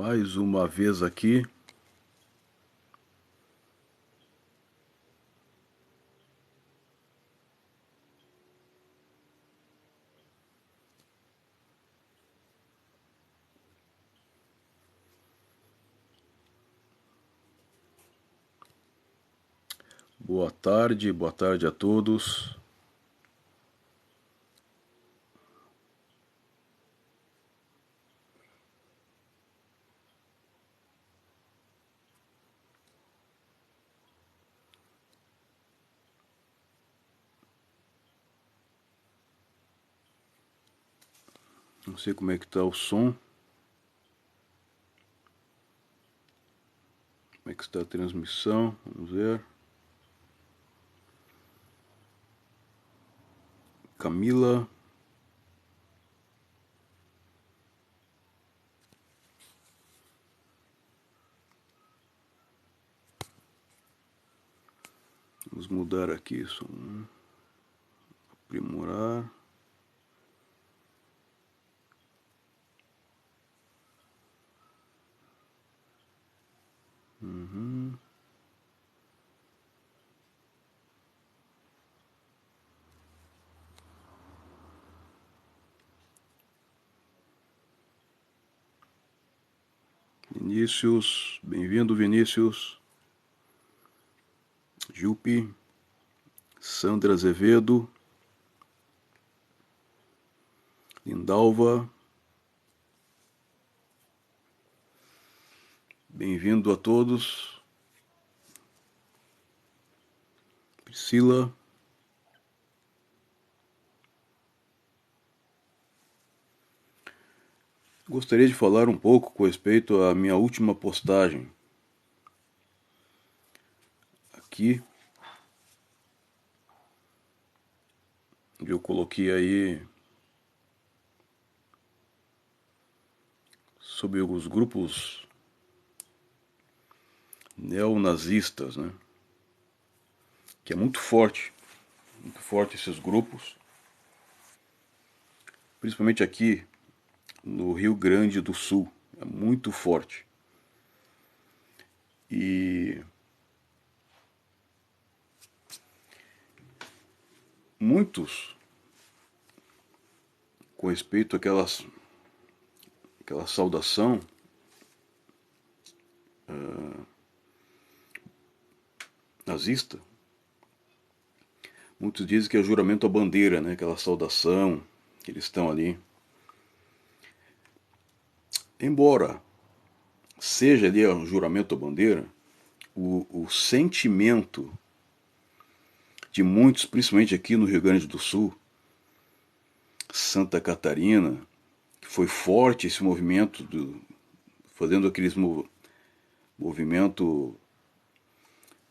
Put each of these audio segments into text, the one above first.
Mais uma vez aqui. Boa tarde a todos. Não sei como é que tá o som. Como é que está a transmissão? Vamos ver. Camila. Vamos mudar aqui, som. Aprimorar. Vinícius, bem-vindo Vinícius. Jupi. Sandra Azevedo. Lindalva. Bem-vindo a todos. Priscila. Gostaria de falar um pouco com respeito à minha última postagem. Aqui. Eu coloquei aí sobre os grupos neonazistas, né? Que é muito forte esses grupos, principalmente aqui no Rio Grande do Sul, é muito forte. E muitos, com respeito àquela saudação nazista, muitos dizem que é juramento à bandeira, né? Aquela saudação que eles estão ali. Embora seja ali o juramento à bandeira, o sentimento de muitos, principalmente aqui no Rio Grande do Sul, Santa Catarina, que foi forte esse movimento, fazendo aqueles movimento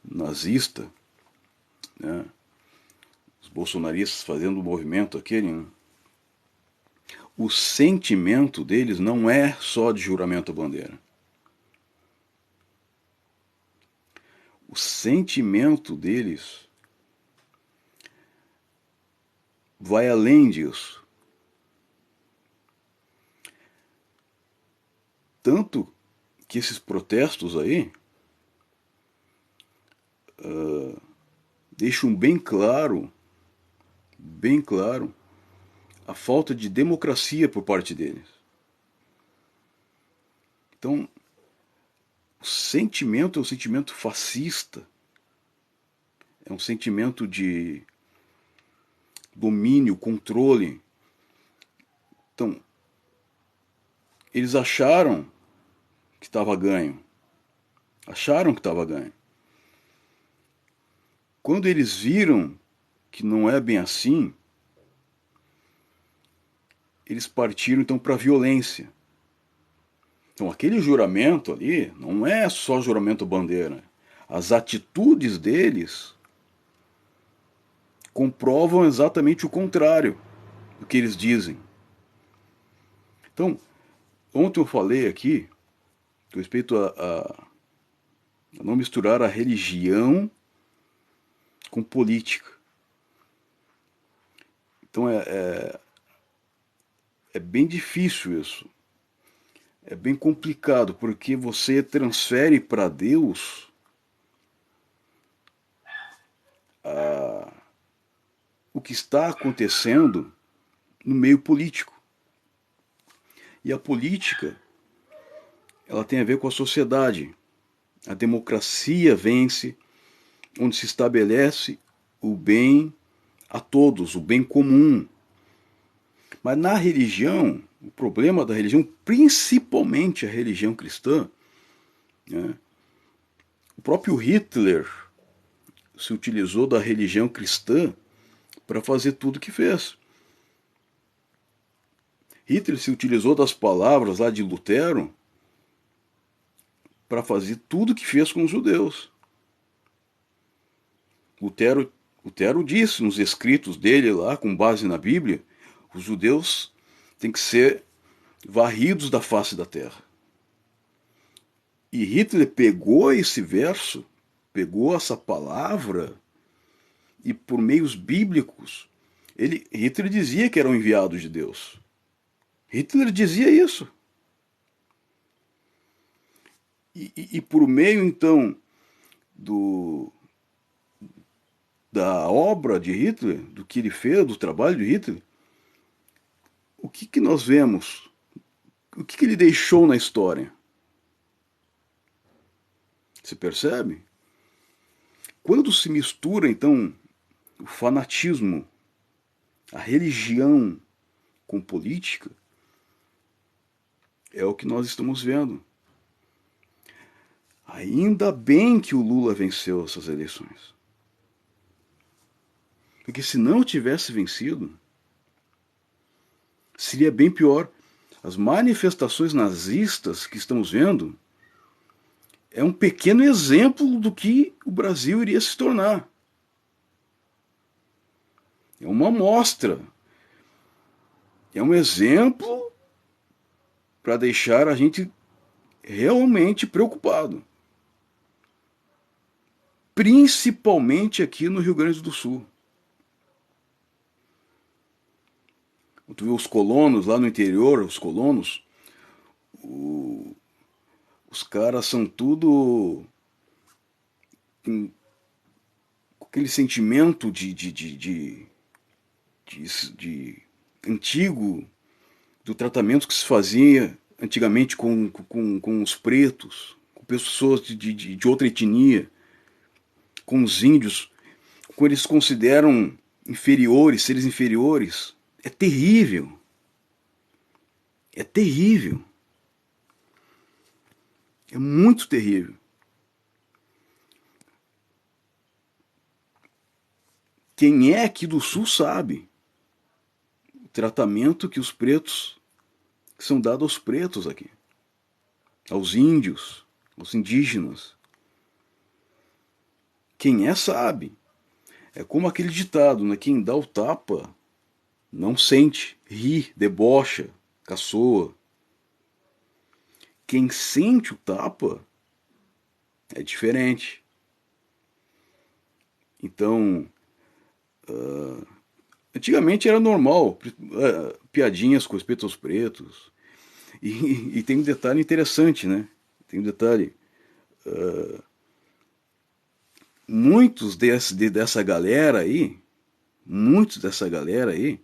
nazista, né? Os bolsonaristas fazendo o movimento aquele, né? O sentimento deles não é só de juramento à bandeira. O sentimento deles vai além disso. Tanto que esses protestos aí deixam bem claro, a falta de democracia por parte deles. Então, o sentimento é um sentimento fascista, é um sentimento de domínio, controle. Então, eles acharam que estava ganho. Acharam que estava ganho. Quando eles viram que não é bem assim, eles partiram então para a violência. Então aquele juramento ali não é só juramento bandeira. As atitudes deles comprovam exatamente o contrário do que eles dizem. Então, ontem eu falei aqui com respeito a não misturar a religião com política. Então é bem difícil isso. é bem complicado, porque você transfere para Deus o que está acontecendo no meio político. E a política, ela tem a ver com a sociedade. A democracia vence onde se estabelece o bem a todos, o bem comum. Mas na religião, o problema da religião, principalmente a religião cristã, né, o próprio Hitler se utilizou da religião cristã para fazer tudo o que fez. Hitler se utilizou das palavras lá de Lutero para fazer tudo o que fez com os judeus. Lutero disse nos escritos dele lá, com base na Bíblia, os judeus têm que ser varridos da face da terra. E Hitler pegou esse verso, pegou essa palavra e por meios bíblicos, Hitler dizia que era um enviado de Deus. Hitler dizia isso. E por meio, então, da obra de Hitler, do que ele fez, do trabalho de Hitler, o que nós vemos? O que ele deixou na história? Você percebe? Quando se mistura, então, o fanatismo, a religião com política, é o que nós estamos vendo. Ainda bem que o Lula venceu essas eleições. Porque se não tivesse vencido, seria bem pior. As manifestações nazistas que estamos vendo é um pequeno exemplo do que o Brasil iria se tornar. É uma amostra. É um exemplo para deixar a gente realmente preocupado. Principalmente aqui no Rio Grande do Sul. Tu vê os colonos lá no interior, os colonos, os caras são tudo com aquele sentimento de antigo, do tratamento que se fazia antigamente com os pretos, com pessoas de outra etnia, com os índios, com eles consideram inferiores, seres inferiores. É terrível. É terrível. É muito terrível. Quem é aqui do Sul sabe o tratamento que os pretos, que são dados aos pretos aqui, aos índios, aos indígenas. Quem é sabe. É como aquele ditado, né? Quem dá o tapa não sente, ri, debocha, caçoa. Quem sente o tapa é diferente. Então, antigamente era normal, piadinhas com respeito aos pretos. E tem um detalhe interessante, né? Tem um detalhe. Dessa galera aí, muitos dessa galera aí,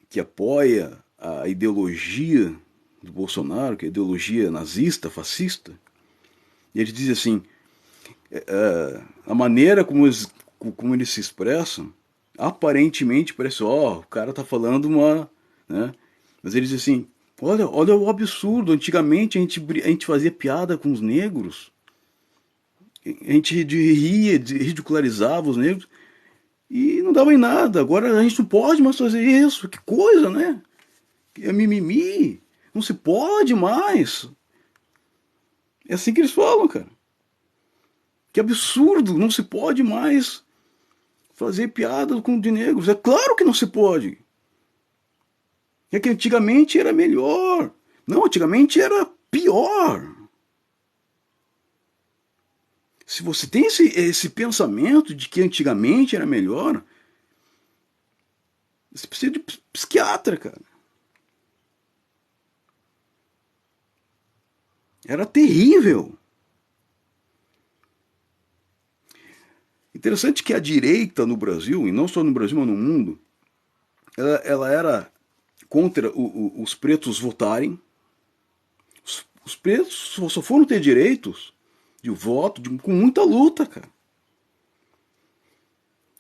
que apoia a ideologia do Bolsonaro, que é a ideologia nazista, fascista, e eles dizem assim, a maneira como eles se expressam, aparentemente parece, o cara tá falando uma, né? Mas eles dizem assim, olha o absurdo, antigamente a gente fazia piada com os negros, a gente ria, ridicularizava os negros, e não dava em nada. Agora a gente não pode mais fazer isso. Que coisa, né? É mimimi. Não se pode mais. É assim que eles falam, cara. Que absurdo. Não se pode mais fazer piada de negros. É claro que não se pode. É que antigamente era melhor. Não, antigamente era pior. Se você tem esse pensamento de que antigamente era melhor, você precisa de psiquiatra, cara. Era terrível. Interessante que a direita no Brasil, e não só no Brasil, mas no mundo, ela era contra os pretos votarem. Os pretos só foram ter direitos de voto com muita luta, cara.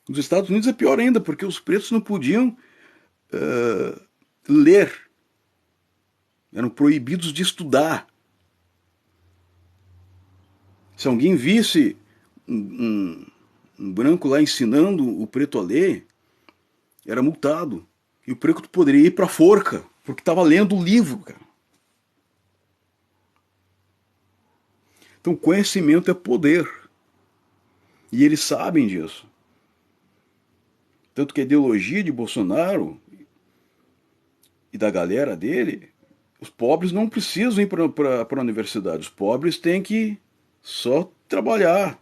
Nos Estados Unidos é pior ainda, porque os pretos não podiam ler, eram proibidos de estudar. Se alguém visse um branco lá ensinando o preto a ler, era multado. E o preto poderia ir para a forca, porque estava lendo o livro, cara. Então, conhecimento é poder. E eles sabem disso. Tanto que a ideologia de Bolsonaro e da galera dele, os pobres não precisam ir para a universidade. Os pobres têm que só trabalhar,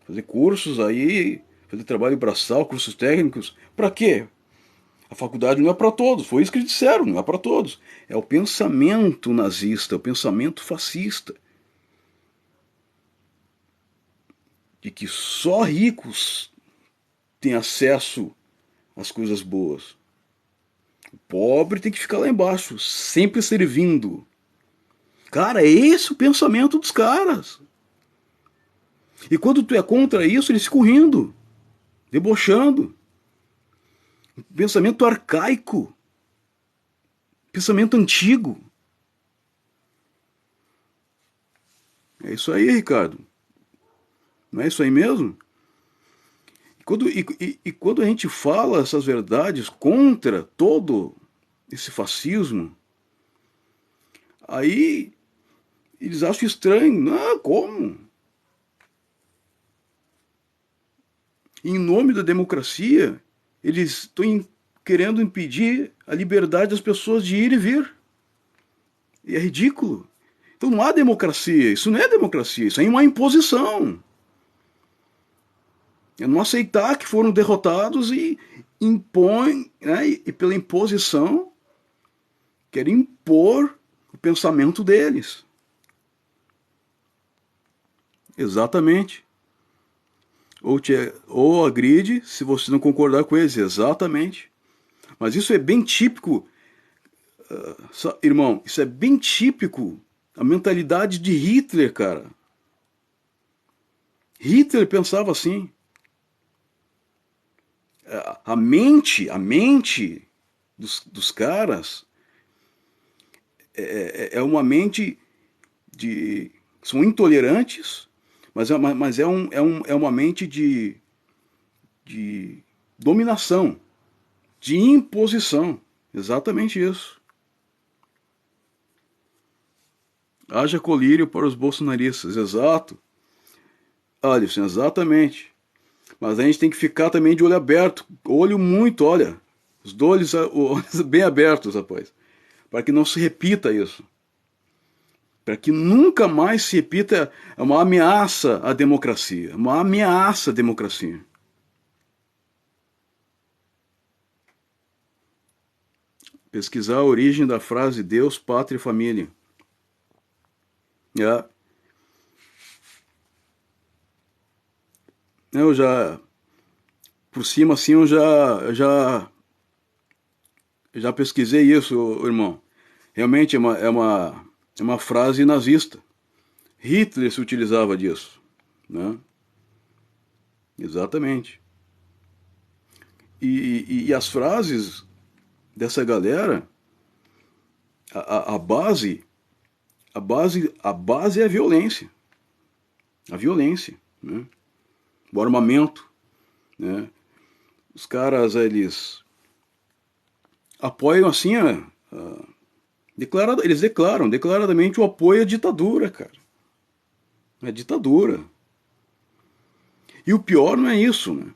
fazer cursos aí, fazer trabalho braçal, cursos técnicos. Para quê? A faculdade não é para todos. Foi isso que eles disseram, não é para todos. É o pensamento nazista, o pensamento fascista. De que só ricos têm acesso às coisas boas. O pobre tem que ficar lá embaixo, sempre servindo. Cara, é esse o pensamento dos caras. E quando tu é contra isso, eles ficam rindo, debochando. Pensamento arcaico. Pensamento antigo. É isso aí, Ricardo. Não é isso aí mesmo? Quando a gente fala essas verdades contra todo esse fascismo, aí eles acham estranho. Não, como? Em nome da democracia, eles estão querendo impedir a liberdade das pessoas de ir e vir. E é ridículo. Então não há democracia. Isso não é democracia, isso é uma imposição. É não aceitar que foram derrotados e impõem, né, e pela imposição, querem impor o pensamento deles. Exatamente. Ou agride se você não concordar com eles, exatamente. Mas isso é bem típico, irmão, isso é bem típico, a mentalidade de Hitler, cara. Hitler pensava assim. A mente dos caras é uma mente de. São intolerantes, mas é uma mente de dominação, de imposição. Exatamente isso. Haja colírio para os bolsonaristas, exato. Alisson, exatamente. Mas a gente tem que ficar também de olho aberto, olho muito, olha, os olhos bem abertos, rapaz, para que não se repita isso. Para que nunca mais se repita, é uma ameaça à democracia, uma ameaça à democracia. Pesquisar a origem da frase Deus, pátria e família. É. Eu já, por cima assim, eu já pesquisei isso, irmão. Realmente é uma frase nazista. Hitler se utilizava disso, né? Exatamente. E as frases dessa galera, a base, a base é a violência. A violência, né? O armamento, né? Os caras, eles apoiam assim, eles declaram declaradamente o apoio à ditadura, cara. É ditadura. E o pior não é isso, né?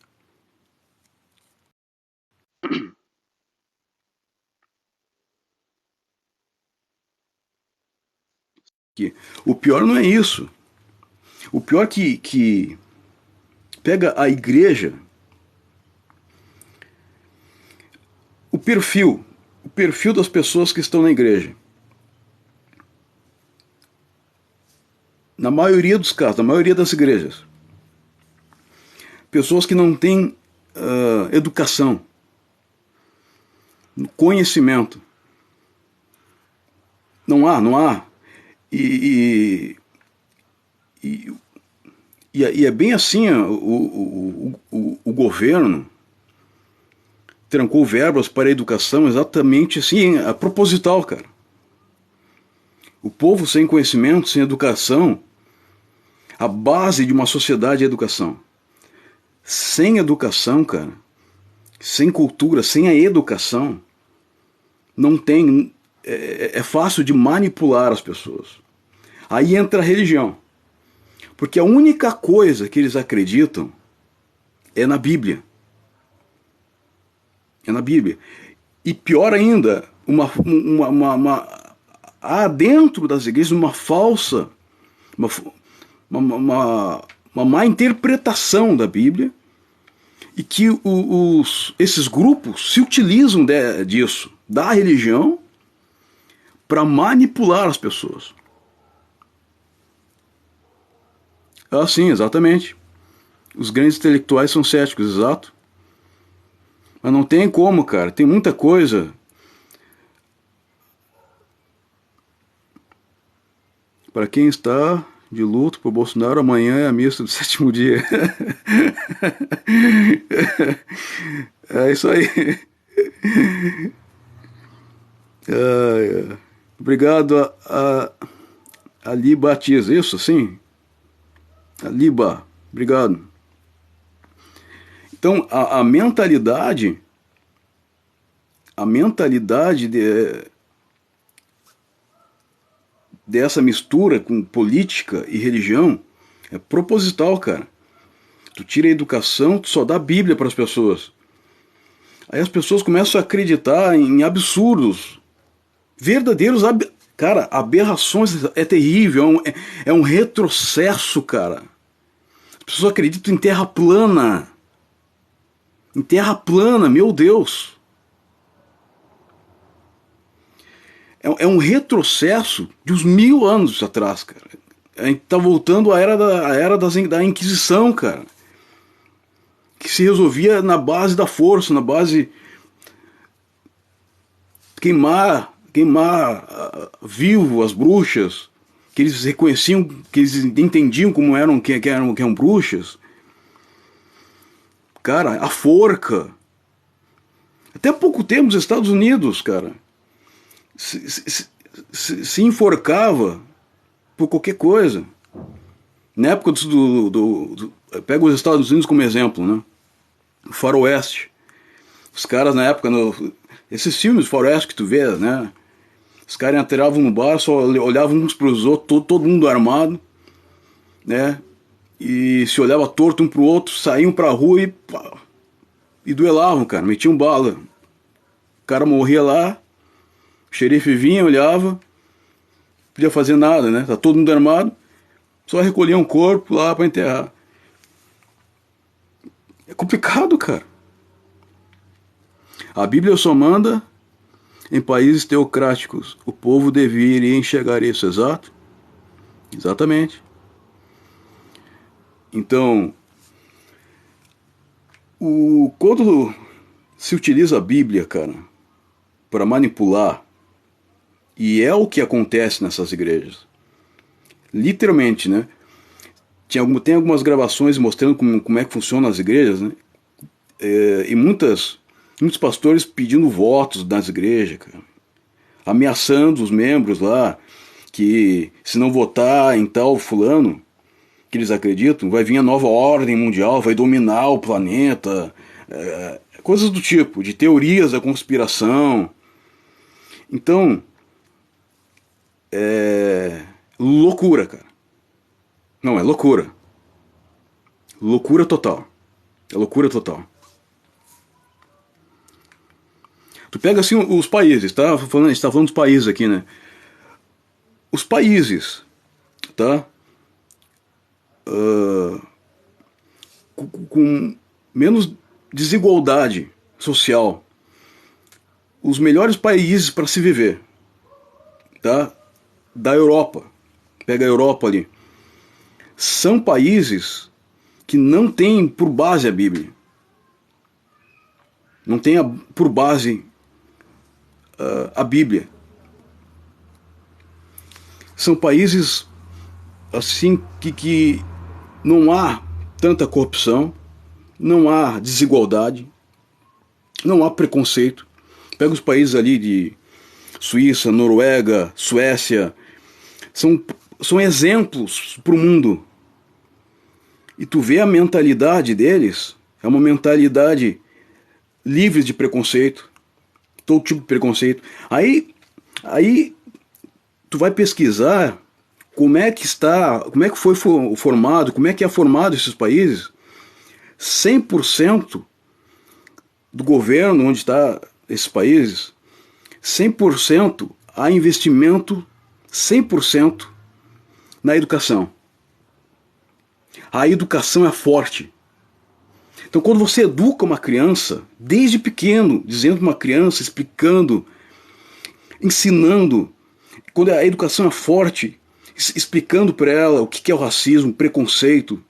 Que, o pior não é isso. O pior que pega a igreja, o perfil das pessoas que estão na igreja. na maioria dos casos, na maioria das igrejas, pessoas que não têm educação, conhecimento. Não há. E é bem assim, o governo trancou verbas para a educação exatamente assim, a proposital, cara. O povo sem conhecimento, sem educação, a base de uma sociedade é a educação. Sem educação, cara, sem cultura, sem a educação, não tem... É fácil de manipular as pessoas. Aí entra a religião. Porque a única coisa que eles acreditam é na Bíblia. É na Bíblia. E pior ainda, há dentro das igrejas uma falsa, uma má interpretação da Bíblia, e que esses grupos se utilizam disso, da religião, para manipular as pessoas. Ah, sim, exatamente. Os grandes intelectuais são céticos, exato. Mas não tem como, cara. Tem muita coisa. Para quem está de luto por Bolsonaro, amanhã é a missa do sétimo dia. É isso aí. Obrigado a Ali Batiz, isso sim? Aliba, obrigado. Então, a mentalidade dessa mistura com política e religião é proposital, cara. Tu tira a educação, tu só dá a Bíblia para as pessoas. Aí as pessoas começam a acreditar em absurdos, verdadeiros, cara, aberrações. É terrível, é um retrocesso, cara. As pessoas acreditam em terra plana. Em terra plana, meu Deus. É um retrocesso de uns 1000 anos atrás, cara. A gente tá voltando à era da Inquisição, cara. Que se resolvia na base da força, na base... Queimar vivo as bruxas, que eles reconheciam, que eles entendiam como eram bruxas. Cara, a forca. Até há pouco tempo nos Estados Unidos, cara, se enforcava por qualquer coisa. Na época pega os Estados Unidos como exemplo, né? O faroeste. Os caras na época, esses filmes faroeste que tu vê, né? Os caras entravam no bar, só olhavam uns pros outros, todo mundo armado, né? E se olhava torto um pro outro, saíam pra rua e duelavam, cara, metiam bala. O cara morria lá, o xerife vinha, olhava, não podia fazer nada, né? Tá todo mundo armado, só recolhia um corpo lá pra enterrar. É complicado, cara. A Bíblia só manda em países teocráticos. O povo deveria enxergar isso, exato? Exatamente. Então, quando se utiliza a Bíblia, cara, para manipular, e é o que acontece nessas igrejas, literalmente, né? Tem algumas gravações mostrando como é que funciona as igrejas, né? E muitos pastores pedindo votos nas igrejas, cara, ameaçando os membros lá, que se não votar em tal fulano, que eles acreditam, vai vir a nova ordem mundial, vai dominar o planeta, coisas do tipo, de teorias da conspiração. Então, loucura, cara. Não, é loucura. Loucura total. É loucura total. Tu pega assim os países, tá? A gente tá falando dos países aqui, né? Os países, tá? Com menos desigualdade social, os melhores países para se viver, tá? Da Europa, pega a Europa ali, são países que não têm por base a Bíblia. Não tem por base a Bíblia. São países assim que não há tanta corrupção, não há desigualdade, não há preconceito. Pega os países ali de Suíça, Noruega, Suécia, são exemplos para o mundo. E tu vê a mentalidade deles, é uma mentalidade livre de preconceito, todo tipo de preconceito. Aí tu vai pesquisar como é que foi formado, como é que é formado esses países. 100% do governo onde está esses países, 100% há investimento, 100% na educação. A educação é forte. Então, quando você educa uma criança, desde pequeno, dizendo para uma criança, explicando, ensinando, quando a educação é forte, explicando para ela o que é o racismo, o preconceito,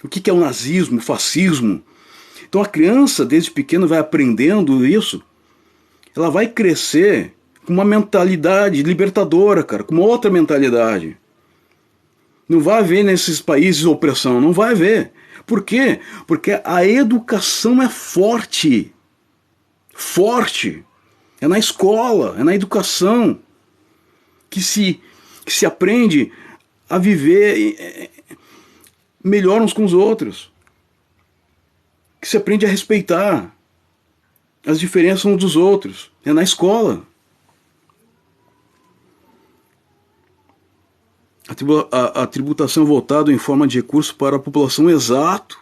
o que é o nazismo, o fascismo. Então, a criança, desde pequena, vai aprendendo isso. Ela vai crescer com uma mentalidade libertadora, cara, com uma outra mentalidade. Não vai haver nesses países opressão, não vai haver. Por quê? Porque a educação é forte. Forte. É na escola, é na educação que se aprende a viver melhor uns com os outros. Que se aprende a respeitar as diferenças uns dos outros. É na escola. A tributação voltada em forma de recurso para a população, exato.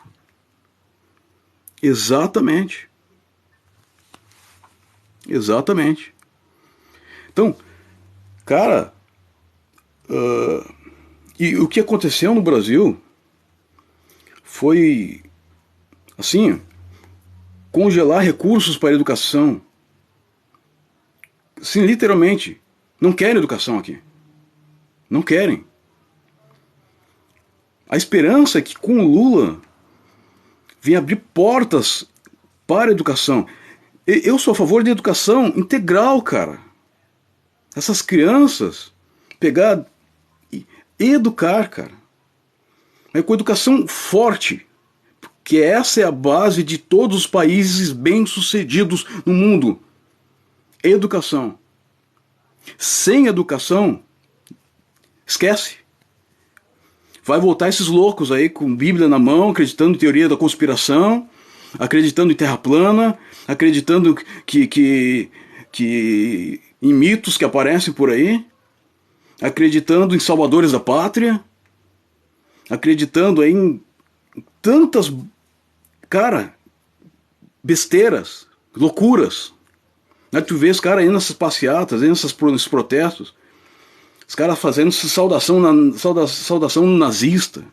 Exatamente. Exatamente. Então, cara, e o que aconteceu no Brasil foi, assim, congelar recursos para a educação. Sim, literalmente. Não querem educação aqui. Não querem. A esperança é que com o Lula venha abrir portas para a educação. Eu sou a favor de educação integral, cara. Essas crianças pegar e educar, cara. Mas com educação forte. Que essa é a base de todos os países bem-sucedidos no mundo. Educação. Sem educação, esquece. Vai voltar esses loucos aí com Bíblia na mão, acreditando em teoria da conspiração, acreditando em terra plana, acreditando que em mitos que aparecem por aí, acreditando em salvadores da pátria, acreditando aí em tantas, cara, besteiras, loucuras. Aí tu vê os caras aí nessas passeatas, aí nesses protestos, os caras fazendo saudação nazista.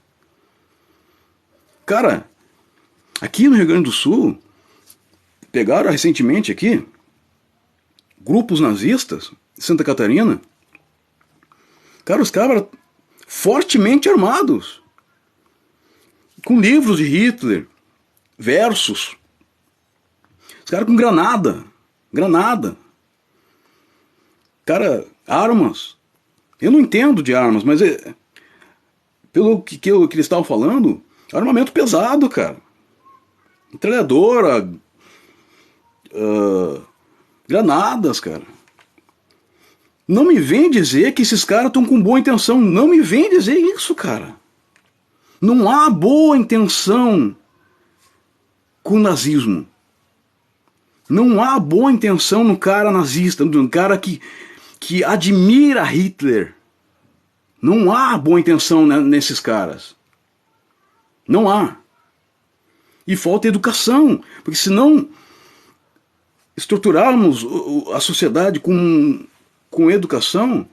Cara, aqui no Rio Grande do Sul, pegaram recentemente aqui grupos nazistas em Santa Catarina. Cara, os caras fortemente armados, com livros de Hitler, versos. Os caras com granada. Cara, armas. Eu não entendo de armas, mas pelo que eles estavam falando, armamento pesado, cara. Metralhadora, granadas, cara. Não me vem dizer que esses caras estão com boa intenção. Não me vem dizer isso, cara. Não há boa intenção com o nazismo. Não há boa intenção no cara nazista, no cara que admira Hitler. Não há boa intenção nesses caras. Não há. E falta educação, porque se não estruturarmos a sociedade com educação,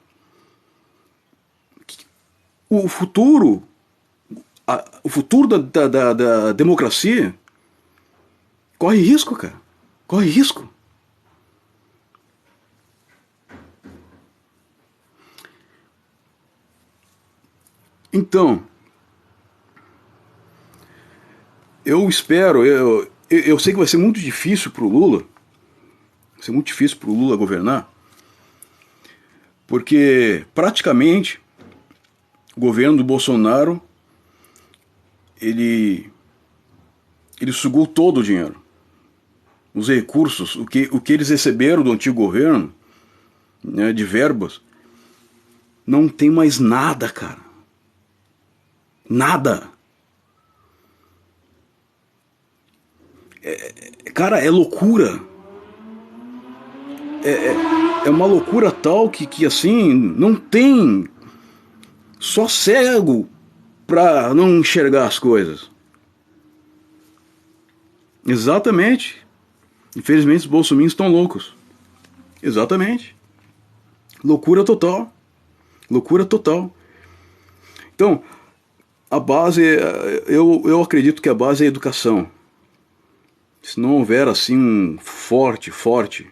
o futuro da democracia corre risco, cara. Corre risco. Então, Eu espero, eu sei que vai ser muito difícil para o Lula, vai ser muito difícil para o Lula governar, porque praticamente o governo do Bolsonaro ele, ele sugou todo o dinheiro, os recursos, o que eles receberam do antigo governo, né, de verbas, não tem mais nada, cara. Nada. Cara, é loucura. É uma loucura tal que assim, não tem. Só cego pra não enxergar as coisas. Exatamente. Infelizmente os bolsominions estão loucos. Exatamente. Loucura total. Loucura total. Então, a base, eu acredito que a base é a educação. Se não houver assim um forte.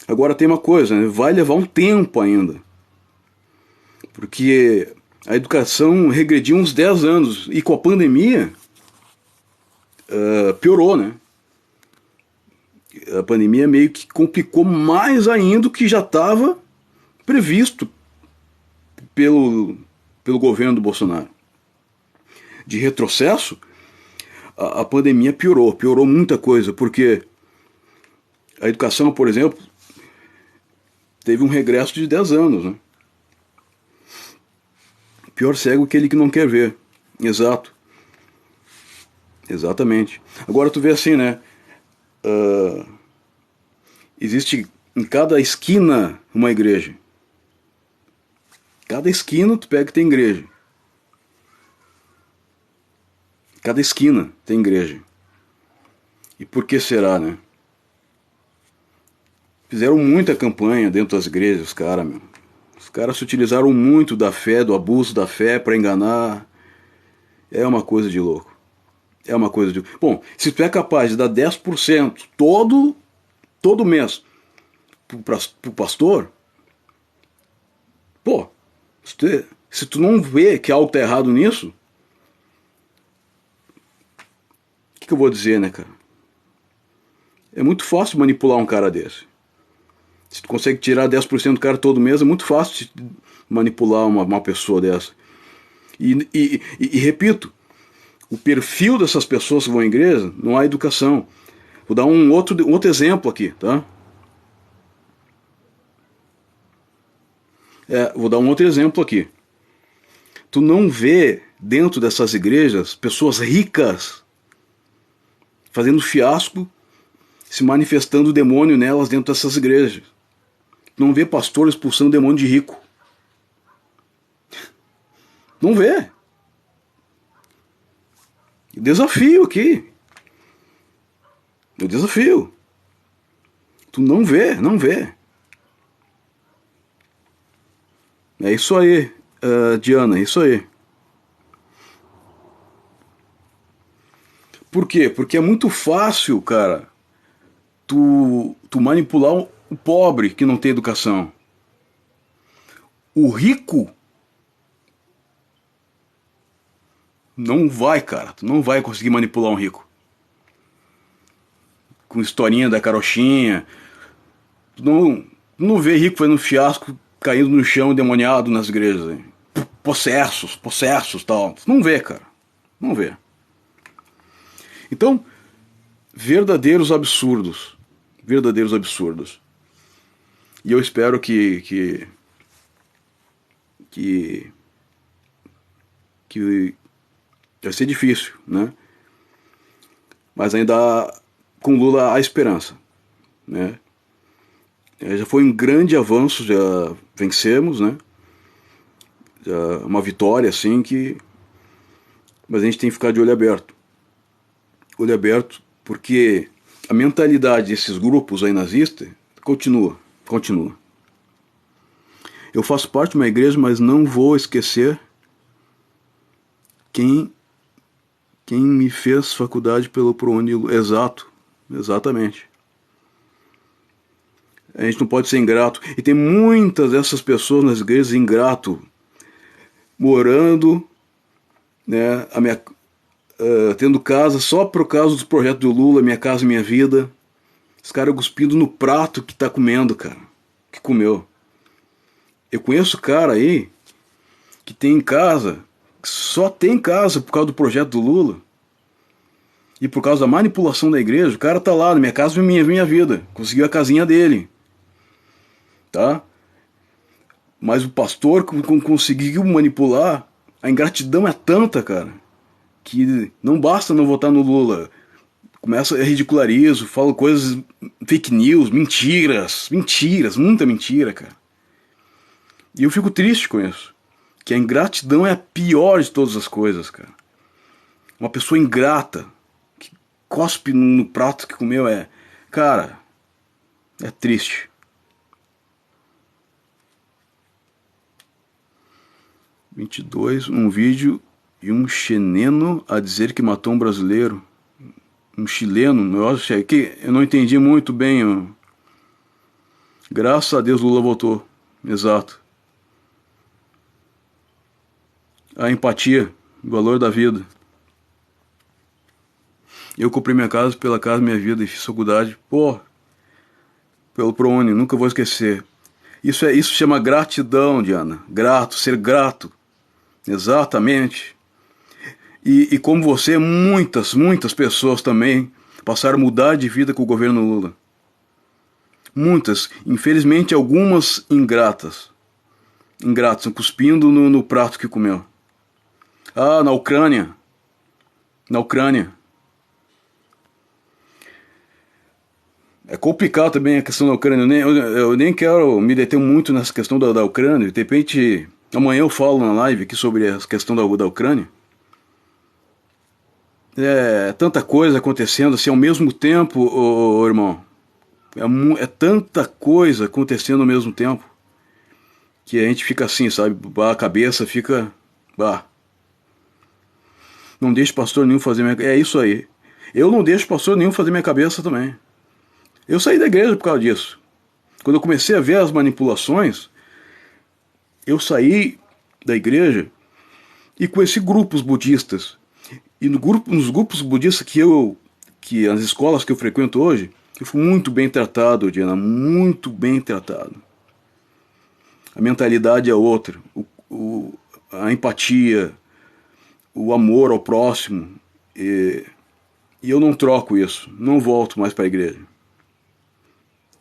Agora tem uma coisa, né? Vai levar um tempo ainda. Porque a educação regrediu uns 10 anos. E com a pandemia, piorou, né? A pandemia meio que complicou mais ainda o que já estava previsto pelo governo do Bolsonaro. De retrocesso, a pandemia piorou muita coisa, porque a educação, por exemplo, teve um regresso de 10 anos, né? Pior cego que aquele que não quer ver. Exato. Exatamente. Agora tu vê assim, né? Existe em cada esquina uma igreja. Cada esquina tu pega que tem igreja. Cada esquina tem igreja. E por que será, né? Fizeram muita campanha dentro das igrejas, os caras, meu. Os caras se utilizaram muito da fé, do abuso da fé para enganar. É uma coisa de louco. É uma coisa de... Bom, se tu é capaz de dar 10% todo mês pro pastor, pô, se tu não vê que algo tá errado nisso, o que eu vou dizer, né, cara? É muito fácil manipular um cara desse. Se tu consegue tirar 10% do cara todo mês, é muito fácil manipular uma pessoa dessa. E repito, o perfil dessas pessoas que vão à igreja, não há educação. Vou dar um outro exemplo aqui, tá? Vou dar um outro exemplo aqui. Tu não vê dentro dessas igrejas pessoas ricas fazendo fiasco, se manifestando o demônio nelas dentro dessas igrejas. Tu não vê pastor expulsando o demônio de rico. Não vê. Desafio aqui. Eu desafio. Tu não vê, não vê. É isso aí, Diana, é isso aí. Por quê? Porque é muito fácil, cara, tu manipular o pobre que não tem educação. O rico não vai, cara. Tu não vai conseguir manipular um rico. Com historinha da carochinha. Tu não vê rico fazendo fiasco, caindo no chão, endemoniado nas igrejas. Hein? Possessos, tal. Tu não vê, cara. Não vê. Então, verdadeiros absurdos. Verdadeiros absurdos. E eu espero que vai ser difícil, né? Mas ainda com Lula há esperança, né? Já foi um grande avanço, já vencemos, né? Já uma vitória assim que, mas a gente tem que ficar de olho aberto, porque a mentalidade desses grupos aí nazistas continua. Eu faço parte de uma igreja, mas não vou esquecer quem me fez faculdade pelo ProUni. Exatamente. A gente não pode ser ingrato. E tem muitas dessas pessoas nas igrejas ingrato, morando né? Tendo casa só por causa dos projetos do Lula, Minha Casa Minha Vida. Os caras cuspindo no prato que tá comendo, cara. Que comeu. Eu conheço cara aí que tem casa, que só tem casa por causa do projeto do Lula. E por causa da manipulação da igreja, o cara tá lá, na Minha Casa Minha Vida. Conseguiu a casinha dele. Tá? Mas o pastor conseguiu manipular. A ingratidão é tanta, cara, que não basta não votar no Lula. Começa a ridicularizar, fala coisas, fake news, mentiras, muita mentira, cara. E eu fico triste com isso. Que a ingratidão é a pior de todas as coisas, cara. Uma pessoa ingrata, que cospe no prato que comeu, cara, é triste. Um vídeo e um chileno a dizer que matou um brasileiro. Um chileno, eu acho que eu não entendi muito bem. Graças a Deus Lula voltou. Exato. A empatia, o valor da vida. Eu comprei minha casa pela Casa Minha Vida e fiz faculdade, pelo ProUni, nunca vou esquecer. Isso chama gratidão, Diana. Grato, ser grato. Exatamente. E como você, muitas pessoas também passaram a mudar de vida com o governo Lula. Muitas, infelizmente algumas ingratas, cuspindo no prato que comeu. Na Ucrânia. É complicado também a questão da Ucrânia. Eu nem quero me deter muito nessa questão da Ucrânia. De repente, amanhã eu falo na live aqui sobre a questão da Ucrânia. É tanta coisa acontecendo assim ao mesmo tempo, irmão. É tanta coisa acontecendo ao mesmo tempo que a gente fica assim, sabe? A cabeça fica. Não deixe pastor nenhum fazer minha. É isso aí. Eu não deixo pastor nenhum fazer minha cabeça também. Eu saí da igreja por causa disso. Quando eu comecei a ver as manipulações, eu saí da igreja e conheci grupos budistas. E nos grupos budistas que as escolas que eu frequento hoje, eu fui muito bem tratado, Diana, muito bem tratado. A mentalidade é outra, a empatia, o amor ao próximo. E eu não troco isso, não volto mais para a igreja.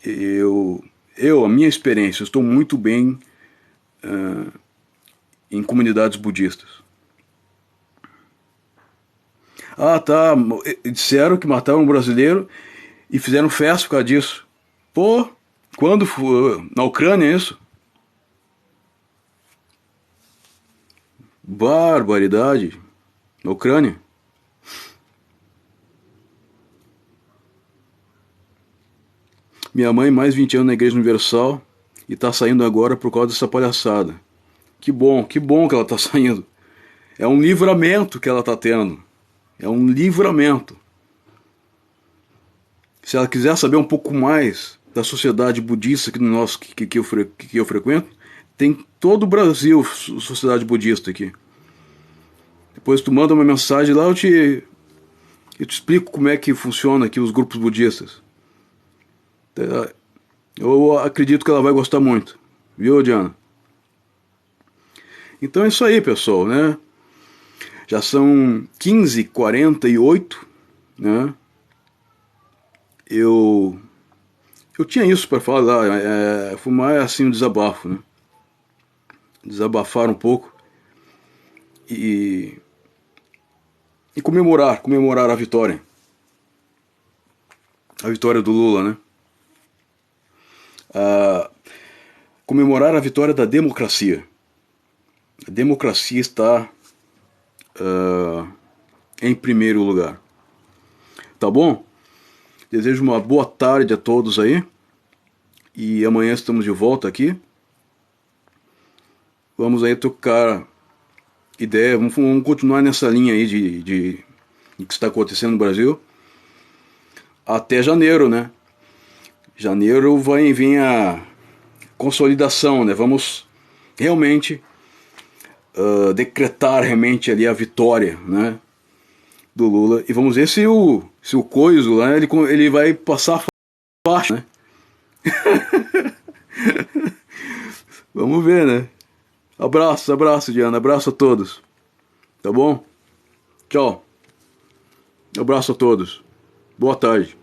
A minha experiência, eu estou muito bem em comunidades budistas. Tá, disseram que mataram um brasileiro e fizeram festa por causa disso. Quando foi? Na Ucrânia é isso? Barbaridade. Na Ucrânia. Minha mãe, mais 20 anos na Igreja Universal, e tá saindo agora por causa dessa palhaçada. Que bom que ela tá saindo. É um livramento que ela tá tendo. É um livramento. Se ela quiser saber um pouco mais da sociedade budista que eu frequento, tem todo o Brasil sociedade budista aqui. Depois tu manda uma mensagem lá, eu te explico como é que funciona aqui os grupos budistas. Eu acredito que ela vai gostar muito. Viu, Diana? Então é isso aí, pessoal, né? Já são 15h48, né? Eu tinha isso para falar, foi mais assim um desabafo, né? Desabafar um pouco e comemorar a vitória. A vitória do Lula, né? Comemorar a vitória da democracia. A democracia está em primeiro lugar. Tá bom? Desejo uma boa tarde a todos aí. E amanhã estamos de volta aqui. Vamos aí tocar ideia. Vamos continuar nessa linha aí de que está acontecendo no Brasil. Até janeiro, né? Janeiro vem a consolidação, né? Vamos realmente decretar realmente ali a vitória, né, do Lula. E vamos ver se o Coiso, né, ele vai passar a faixa, né? Vamos ver, né? Abraço, abraço, Diana. Abraço a todos. Tá bom? Tchau. Abraço a todos. Boa tarde.